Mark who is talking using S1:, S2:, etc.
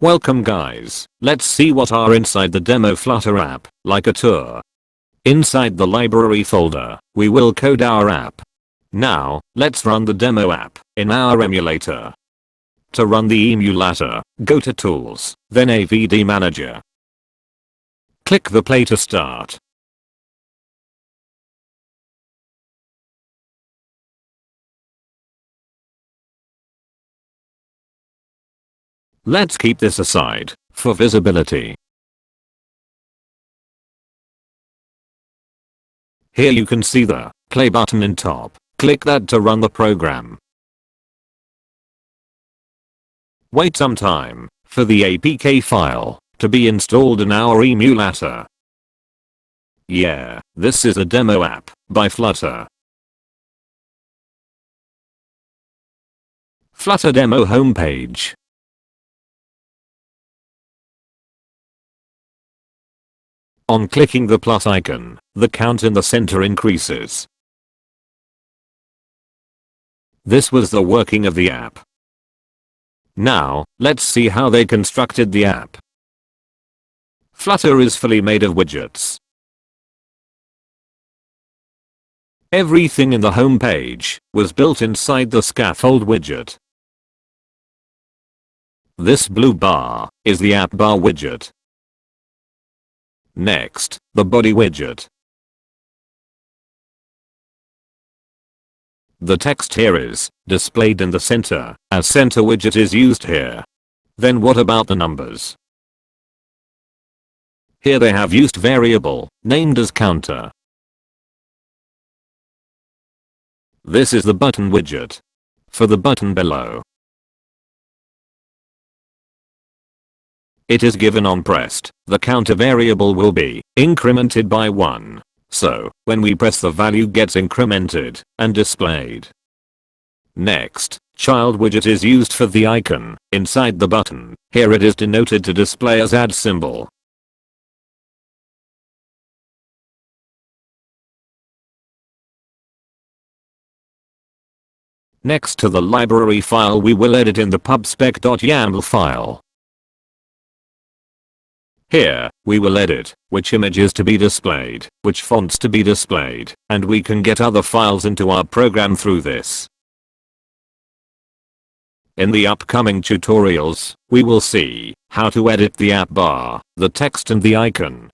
S1: Welcome guys, let's see what are inside the demo Flutter app, like a tour. Inside the library folder, we will code our app. Now, let's run the demo app in our emulator. To run the emulator, go to Tools, then AVD Manager. Click the play to start. Let's keep this aside, for visibility. Here you can see the play button in top. Click that to run the program. Wait some time for the APK file to be installed in our emulator. Yeah, this is a demo app by Flutter. Flutter demo homepage. On clicking the plus icon, the count in the center increases. This was the working of the app. Now, let's see how they constructed the app. Flutter is fully made of widgets. Everything in the home page was built inside the scaffold widget. This blue bar is the app bar widget. Next, the body widget. The text here is displayed in the center, as center widget is used here. Then what about the numbers? Here they have used variable, named as counter. This is the button widget. For the button below, it is given on pressed, the counter variable will be incremented by 1. So, when we press the value gets incremented and displayed. Next, child widget is used for the icon inside the button. Here it is denoted to display as add symbol. Next to the library file we will edit in the pubspec.yaml file. Here, we will edit which images to be displayed, which fonts to be displayed, and we can get other files into our program through this. In the upcoming tutorials, we will see how to edit the app bar, the text and the icon,